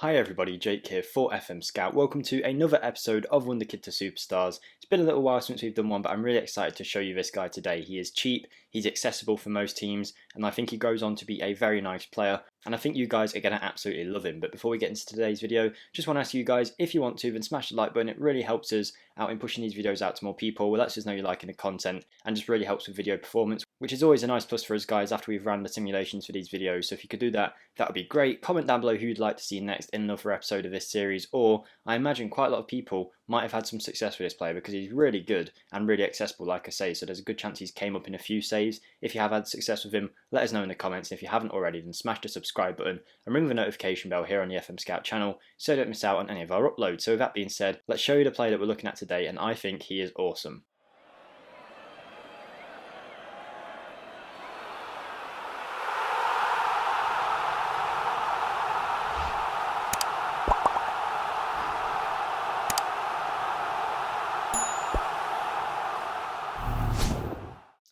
Hi everybody, Jake here for FMSCOUT. Welcome to another episode of Wonderkid to Superstars. It's been a little while since we've done one, but I'm really excited to show you this guy today. He is cheap, he's accessible for most teams, and I think he goes on to be a very nice player. And I think you guys are going to absolutely love him. But before we get into today's video, just want to ask you guys, if you want to, then smash the like button. It really helps us out in pushing these videos out to more people. It lets us know you're liking the content and just really helps with video performance, which is always a nice plus for us guys after we've ran the simulations for these videos. So if you could do that, that would be great. Comment down below who you'd like to see next in another episode of this series, or I imagine quite a lot of people might have had some success with this player because he's really good and really accessible, like I say, so there's a good chance he's came up in a few saves. If you have had success with him, let us know in the comments, and if you haven't already, then smash the subscribe button and ring the notification bell here on the FMSCOUT channel so you don't miss out on any of our uploads. So with that being said, let's show you the player that we're looking at today, and I think he is awesome.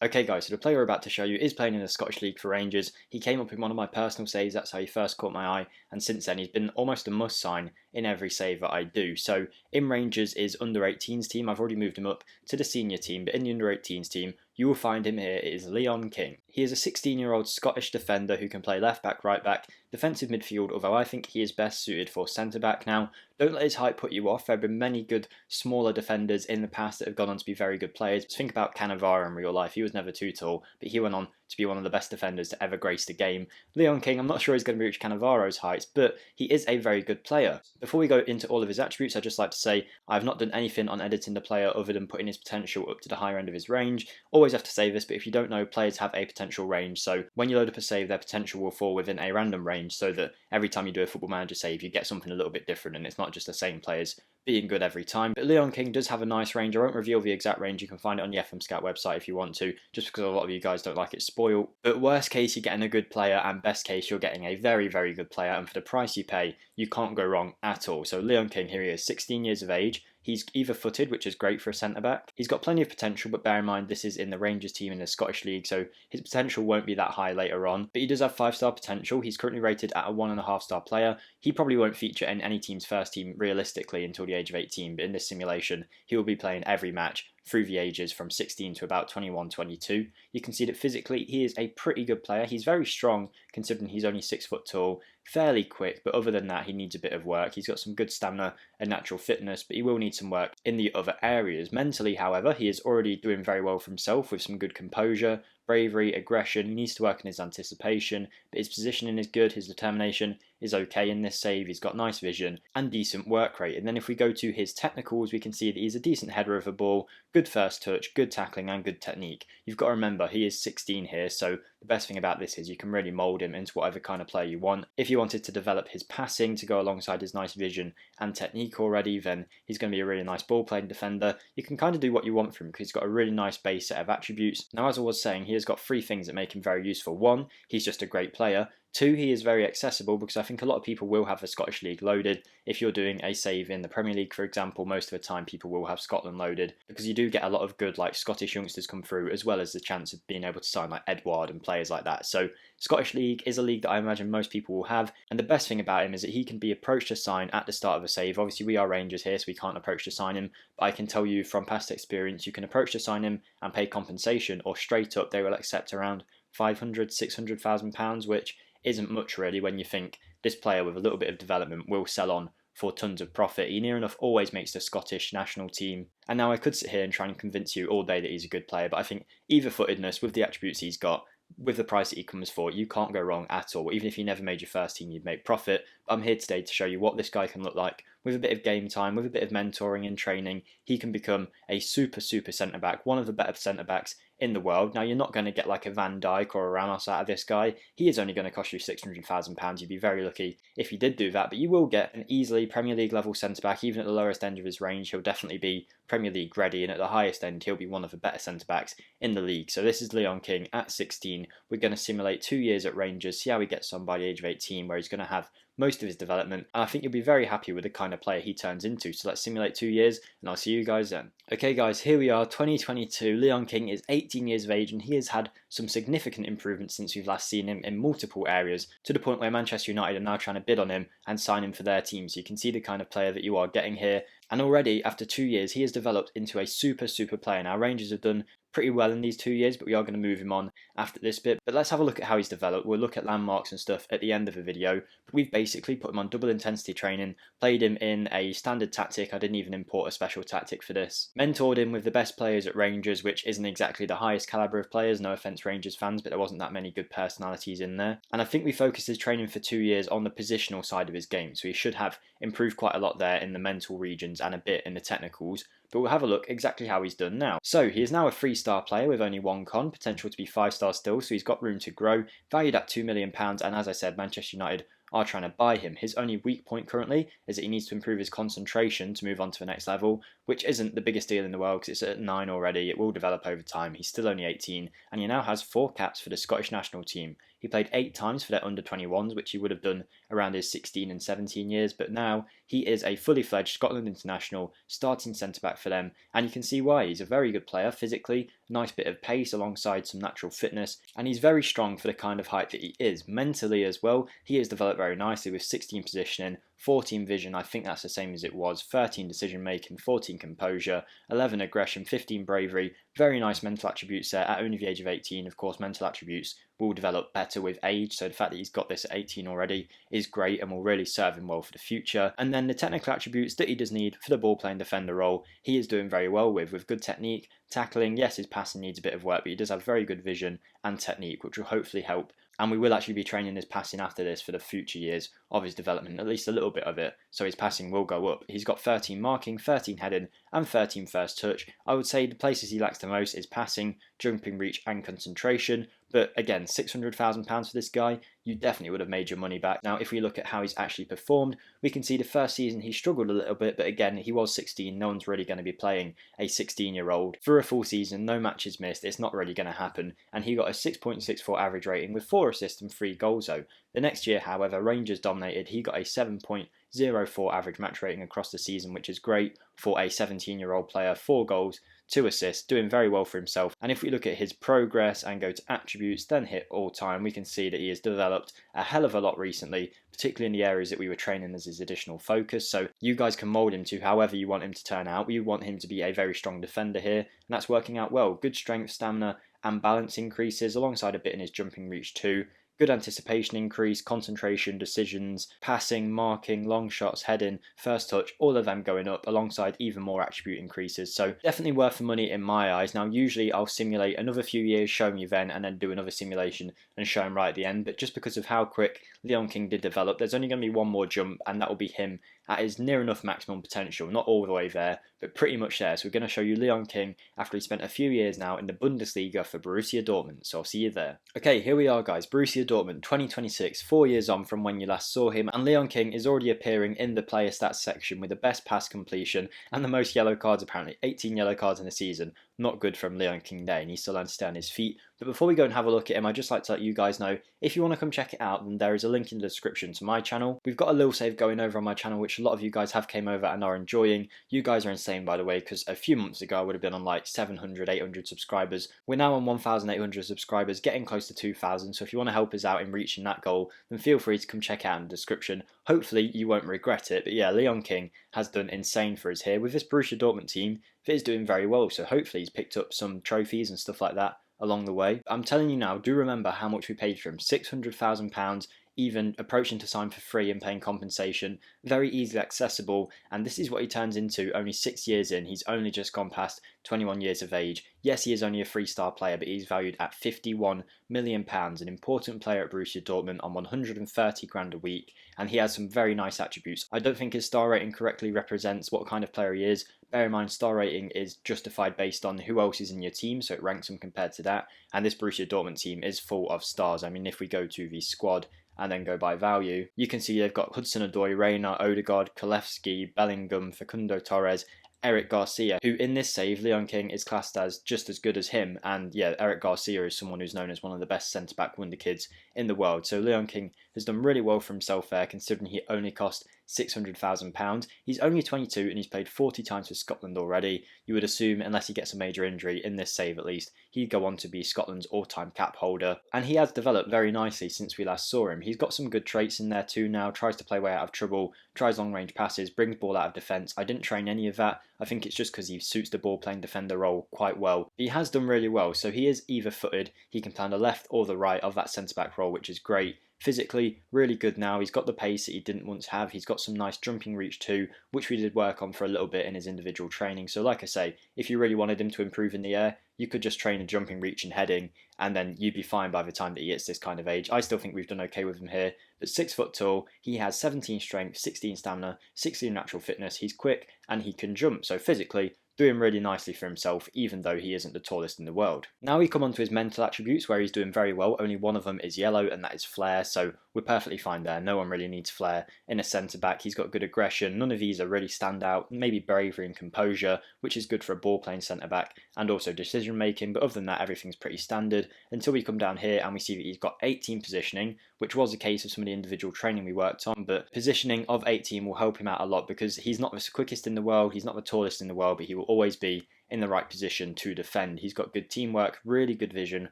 Okay guys, so the player we're about to show you is playing in the Scottish League for Rangers. He came up in one of my personal saves, that's how he first caught my eye, and since then he's been almost a must sign in every save that I do. So in Rangers is under 18s team, I've already moved him up to the senior team, but in the under 18s team you will find him here. It is Leon King. He is a 16-year-old Scottish defender who can play left back, right back, defensive midfield, although I think he is best suited for centre back now. Don't let his height put you off. There have been many good smaller defenders in the past that have gone on to be very good players. Just think about Cannavaro in real life. He was never too tall, but he went on to be one of the best defenders to ever grace the game. Leon King, I'm not sure he's going to reach Cannavaro's heights, but he is a very good player. Before we go into all of his attributes, I'd just like to say I've not done anything on editing the player other than putting his potential up to the higher end of his range. Always have to say this, but if you don't know, players have a potential range, so when you load up a save, their potential will fall within a random range, so that every time you do a Football Manager save, you get something a little bit different, and it's not just the same players being good every time. But Leon King does have a nice range. I won't reveal the exact range. You can find it on the FMSCOUT website if you want to, just because a lot of you guys don't like it spoiled. But worst case, you're getting a good player, and best case, you're getting a very, very good player, and for the price you pay, you can't go wrong at all. So Leon King, here he is, 16 years of age. He's either-footed, which is great for a centre-back. He's got plenty of potential, but bear in mind this is in the Rangers team in the Scottish League, so his potential won't be that high later on. But he does have 5-star potential. He's currently rated at a 1.5-star player. He probably won't feature in any team's first team realistically until the age of 18, but in this simulation, he will be playing every match through the ages from 16 to about 21, 22. You can see that physically he is a pretty good player. He's very strong considering he's only 6 foot tall, fairly quick, but other than that he needs a bit of work. He's got some good stamina and natural fitness, but he will need some work in the other areas. Mentally, however, he is already doing very well for himself with some good composure, bravery, aggression. He needs to work on his anticipation, but his positioning is good, his determination is okay in this save. He's got nice vision and decent work rate. And then if we go to his technicals, we can see that he's a decent header of a ball, good first touch, good tackling and good technique. You've got to remember he is 16 here, so the best thing about this is you can really mould him into whatever kind of player you want. If you wanted to develop his passing to go alongside his nice vision and technique already, then he's going to be a really nice ball playing defender. You can kind of do what you want from him because he's got a really nice base set of attributes. Now, as I was saying, he has got 3 things that make him very useful. 1, he's just a great player. 2, he is very accessible because I think a lot of people will have the Scottish League loaded. If you're doing a save in the Premier League, for example, most of the time people will have Scotland loaded because you do get a lot of good like Scottish youngsters come through, as well as the chance of being able to sign like Edouard and players like that. So Scottish League is a league that I imagine most people will have, and the best thing about him is that he can be approached to sign at the start of a save. Obviously we are Rangers here, so we can't approach to sign him, but I can tell you from past experience you can approach to sign him and pay compensation, or straight up they will accept around 500, 600,000 pounds, which isn't much really when you think this player with a little bit of development will sell on for tons of profit. He near enough always makes the Scottish national team. And now I could sit here and try and convince you all day that he's a good player, but I think either-footedness with the attributes he's got, with the price that he comes for, you can't go wrong at all. Even if you never made your first team, you'd make profit. But I'm here today to show you what this guy can look like with a bit of game time, with a bit of mentoring and training. He can become a super centre-back, one of the better centre-backs in the world. Now, you're not going to get like a Van Dijk or a Ramos out of this guy. He is only going to cost you £600,000. You'd be very lucky if you did do that, but you will get an easily Premier League level centre-back. Even at the lowest end of his range, he'll definitely be Premier League ready, and at the highest end, he'll be one of the better centre-backs in the league. So this is Leon King at 16. We're going to simulate 2 years at Rangers, see how he gets on by the age of 18, where he's going to have most of his development, and I think you'll be very happy with the kind of player he turns into. So let's simulate 2 years, and I'll see you guys then. Okay guys, here we are, 2022. Leon King is 18 years of age, and he has had some significant improvements since we've last seen him in multiple areas, to the point where Manchester United are now trying to bid on him and sign him for their team. So you can see the kind of player that you are getting here. And already, after 2 years, he has developed into a super player. Now, Rangers have done pretty well in these 2 years, but we are going to move him on after this bit. But let's have a look at how he's developed. We'll look at landmarks and stuff at the end of the video. But we've basically put him on double intensity training, played him in a standard tactic. I didn't even import a special tactic for this. Mentored him with the best players at Rangers, which isn't exactly the highest calibre of players. No offence, Rangers fans, but there wasn't that many good personalities in there. And I think we focused his training for 2 years on the positional side of his game. So he should have improved quite a lot there in the mental regions and a bit in the technicals. But we'll have a look exactly how he's done now. So he is now a 3-star player with only 1 con, potential to be 5 stars still, so he's got room to grow, valued at £2 million, and as I said, Manchester United are trying to buy him. His only weak point currently is that he needs to improve his concentration to move on to the next level, which isn't the biggest deal in the world because it's at 9 already. It will develop over time. He's still only 18, and he now has 4 caps for the Scottish national team. He played 8 times for their under-21s, which he would have done around his 16 and 17 years, but now he is a fully fledged Scotland international, starting centre-back for them, and you can see why. He's a very good player physically, nice bit of pace alongside some natural fitness, and he's very strong for the kind of height that he is. Mentally as well, he has developed very nicely with 16 positioning, 14 vision, I think that's the same as it was, 13 decision making, 14 composure, 11 aggression, 15 bravery, very nice mental attributes there at only the age of 18. Of course, mental attributes will develop better with age, so the fact that he's got this at 18 already is great and will really serve him well for the future. And then the technical attributes that he does need for the ball playing defender role, he is doing very well with good technique, tackling. Yes, his passing needs a bit of work, but he does have very good vision and technique, which will hopefully help. And we will actually be training his passing after this for the future years of his development, at least a little bit of it, so his passing will go up. He's got 13 marking, 13 heading, and 13 first touch. I would say the places he lacks the most is passing, jumping reach, and concentration. But again, £600,000 for this guy, you definitely would have made your money back. Now, if we look at how he's actually performed, we can see the first season he struggled a little bit, but again, he was 16. No one's really going to be playing a 16-year-old for a full season, no matches missed. It's not really going to happen. And he got a 6.64 average rating with 4 assists and 3 goals though. The next year, however, Rangers dominated. He got a 7.04 average match rating across the season, which is great for a 17-year-old player. 4 goals, 2 assists, doing very well for himself. And if we look at his progress and go to attributes, then hit all time, we can see that he has developed a hell of a lot recently, particularly in the areas that we were training as his additional focus. So you guys can mould him to however you want him to turn out. We want him to be a very strong defender here, and that's working out well. Good strength, stamina, and balance increases, alongside a bit in his jumping reach too. Good anticipation increase, concentration, decisions, passing, marking, long shots, heading, first touch, all of them going up alongside even more attribute increases. So definitely worth the money in my eyes. Now usually I'll simulate another few years, show him then, and then do another simulation and show him right at the end. But just because of how quick Leon King did develop, there's only going to be one more jump, and that will be him at his near enough maximum potential. Not all the way there, but pretty much there. So we're going to show you Leon King after he spent a few years now in the Bundesliga for Borussia Dortmund. So I'll see you there. Okay, here we are guys, Borussia Dortmund 2026, 4 years on from when you last saw him, and Leon King is already appearing in the player stats section with the best pass completion and the most yellow cards apparently, 18 yellow cards in a season. Not good from Leon King there, and he's still learning to stay on his feet. But before we go and have a look at him, I'd just like to let you guys know, if you want to come check it out, then there is a link in the description to my channel. We've got a little save going over on my channel, which a lot of you guys have came over and are enjoying. You guys are insane, by the way, because a few months ago I would have been on like 700, 800 subscribers. We're now on 1,800 subscribers, getting close to 2,000. So if you want to help us out in reaching that goal, then feel free to come check out in the description. Hopefully you won't regret it. But yeah, Leon King has done insane for us here with this Borussia Dortmund team. It is doing very well, so hopefully he's picked up some trophies and stuff like that along the way. I'm telling you now, do remember how much we paid for him. £600,000, even approaching to sign for free and paying compensation. Very easily accessible, and this is what he turns into only 6 years in. He's only just gone past 21 years of age. Yes, he is only a 3-star player, but he's valued at £51 million, an important player at Borussia Dortmund on 130 grand a week, and he has some very nice attributes. I don't think his star rating correctly represents what kind of player he is. Bear in mind, star rating is justified based on who else is in your team, so it ranks them compared to that, and this Borussia Dortmund team is full of stars. I mean, if we go to the squad and then go by value, you can see they've got Hudson-Odoi, Reina, Odegaard, Kulevski, Bellingham, Facundo Torres, Eric Garcia, who in this save, Leon King is classed as just as good as him. And yeah, Eric Garcia is someone who's known as one of the best centre-back wonderkids in the world. So Leon King has done really well for himself there, considering he only cost £600,000. He's only 22 and he's played 40 times for Scotland already. You would assume, unless he gets a major injury, in this save at least, he'd go on to be Scotland's all-time cap holder. And he has developed very nicely since we last saw him. He's got some good traits in there too now, tries to play way out of trouble, tries long-range passes, brings ball out of defence. I didn't train any of that. I think it's just because he suits the ball-playing defender role quite well. He has done really well, so he is either-footed. He can play on the left or the right of that centre-back role, which is great. Physically, really good now. He's got the pace that he didn't once have. He's got some nice jumping reach too, which we did work on for a little bit in his individual training. So like I say, if you really wanted him to improve in the air, you could just train a jumping reach and heading, and then you'd be fine by the time that he hits this kind of age. I still think we've done okay with him here, but 6 foot tall, he has 17 strength, 16 stamina, 16 natural fitness, he's quick, and he can jump. So physically, doing really nicely for himself, even though he isn't the tallest in the world. Now we come on to his mental attributes, where he's doing very well. Only one of them is yellow, and that is flair, so we're perfectly fine there. No one really needs flair in a centre-back. He's got good aggression. None of these are really stand out. Maybe bravery and composure, which is good for a ball-playing centre-back, and also decision-making, but other than that, everything's pretty standard, until we come down here and we see that he's got 18 positioning, which was the case of some of the individual training we worked on, but positioning of 18 will help him out a lot, because he's not the quickest in the world, he's not the tallest in the world, but he will always be in the right position to defend. He's got good teamwork, really good vision,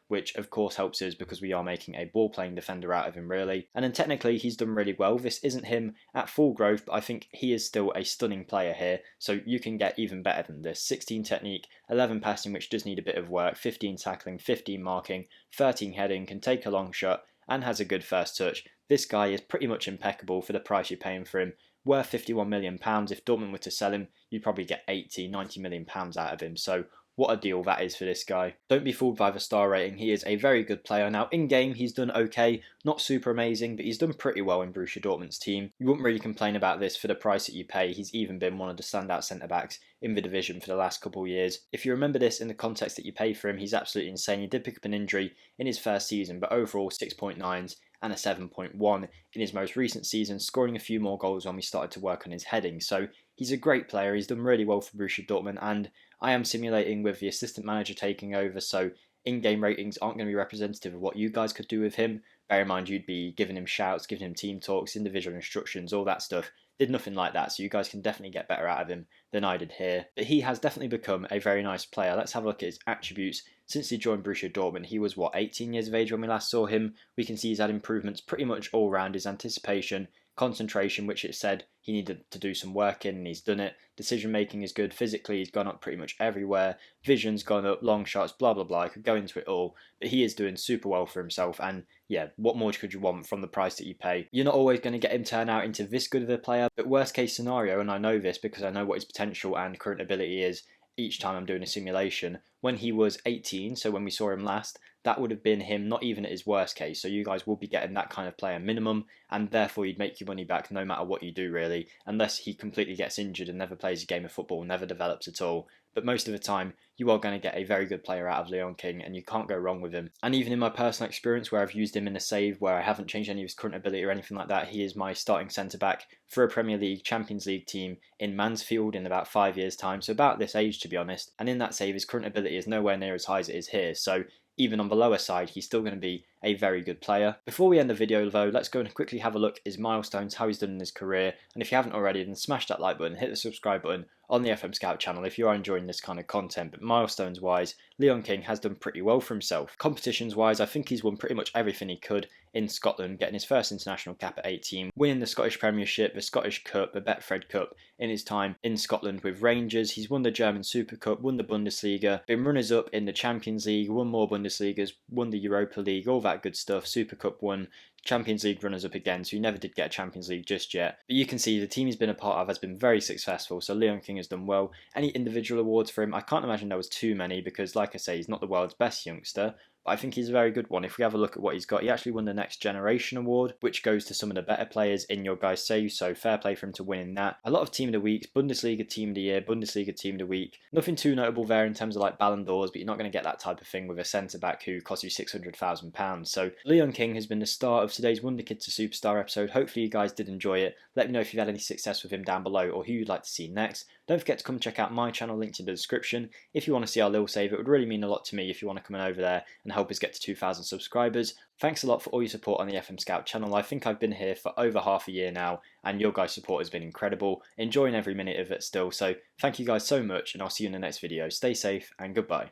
which of course helps us because we are making a ball-playing defender out of him really. And then technically he's done really well. This isn't him at full growth, but I think he is still a stunning player here, so you can get even better than this. 16 technique, 11 passing, which does need a bit of work, 15 tackling, 15 marking, 13 heading, can take a long shot, and has a good first touch. This guy is pretty much impeccable for the price you're paying for him. Worth £51 million. If Dortmund were to sell him, you'd probably get 80, 90 million pounds out of him. So what a deal that is for this guy. Don't be fooled by the star rating. He is a very good player. Now, in-game, he's done okay. Not super amazing, but he's done pretty well in Borussia Dortmund's team. You wouldn't really complain about this for the price that you pay. He's even been one of the standout centre-backs in the division for the last couple of years. If you remember this in the context that you pay for him, he's absolutely insane. He did pick up an injury in his first season, but overall 6.9s and a 7.1 in his most recent season, scoring a few more goals when we started to work on his heading. So he's a great player. He's done really well for Borussia Dortmund, and I am simulating with the assistant manager taking over, so in-game ratings aren't going to be representative of what you guys could do with him. Bear in mind, you'd be giving him shouts, giving him team talks, individual instructions, all that stuff. Did nothing like that, so you guys can definitely get better out of him than I did here. But he has definitely become a very nice player. Let's have a look at his attributes. Since he joined Borussia Dortmund, he was, 18 years of age when we last saw him. We can see he's had improvements pretty much all round. His anticipation, concentration, which it said he needed to do some work in, and he's done it. Decision making is good. Physically, he's gone up pretty much everywhere. Vision's gone up, long shots, blah blah blah. I could go into it all, but he is doing super well for himself, and yeah, what more could you want from the price that you pay? You're not always going to get him turn out into this good of a player, but worst case scenario, and I know this because I know what his potential and current ability is each time I'm doing a simulation, when he was 18, so when we saw him last, that would have been him not even at his worst case. So you guys will be getting that kind of player minimum, and therefore you'd make your money back no matter what you do really, unless he completely gets injured and never plays a game of football, never develops at all. But most of the time, you are going to get a very good player out of Leon King, and you can't go wrong with him. And even in my personal experience, where I've used him in a save, where I haven't changed any of his current ability or anything like that, he is my starting centre-back for a Premier League, Champions League team in Mansfield in about 5 years' time, so about this age to be honest. And in that save, his current ability is nowhere near as high as it is here, so even on the lower side, he's still going to be a very good player. Before we end the video though, let's go and quickly have a look at his milestones, how he's done in his career, and if you haven't already, then smash that like button, hit the subscribe button on the FMSCOUT channel if you are enjoying this kind of content. But milestones wise, Leon King has done pretty well for himself. Competitions wise, I think he's won pretty much everything he could in Scotland, getting his first international cap at 18, winning the Scottish Premiership, the Scottish Cup, the Betfred Cup in his time in Scotland with Rangers. He's won the German Super Cup, won the Bundesliga, been runners-up in the Champions League, won more Bundesligas, won the Europa League, all that good stuff. Super Cup won, Champions League runners-up again, so he never did get a Champions League just yet. But you can see the team he's been a part of has been very successful, so Leon King has done well. Any individual awards for him, I can't imagine there was too many, because like I say, he's not the world's best youngster, but I think he's a very good one. If we have a look at what he's got, he actually won the Next Generation Award, which goes to some of the better players in your guys' save, so fair play for him to winning that. A lot of Team of the Weeks, Bundesliga Team of the Year, Bundesliga Team of the Week. Nothing too notable there in terms of like Ballon d'Ors, but you're not going to get that type of thing with a centre-back who costs you £600,000. So Leon King has been the star of today's Wonderkid to Superstar episode. Hopefully you guys did enjoy it. Let me know if you've had any success with him down below, or who you'd like to see next. Don't forget to come check out my channel linked in the description if you want to see our little save. It would really mean a lot to me if you want to come on over there and help us get to 2,000 subscribers. Thanks a lot for all your support on the FMSCOUT channel. I think I've been here for over half a year now, and your guys' support has been incredible. Enjoying every minute of it still, so thank you guys so much, and I'll see you in the next video. Stay safe and goodbye.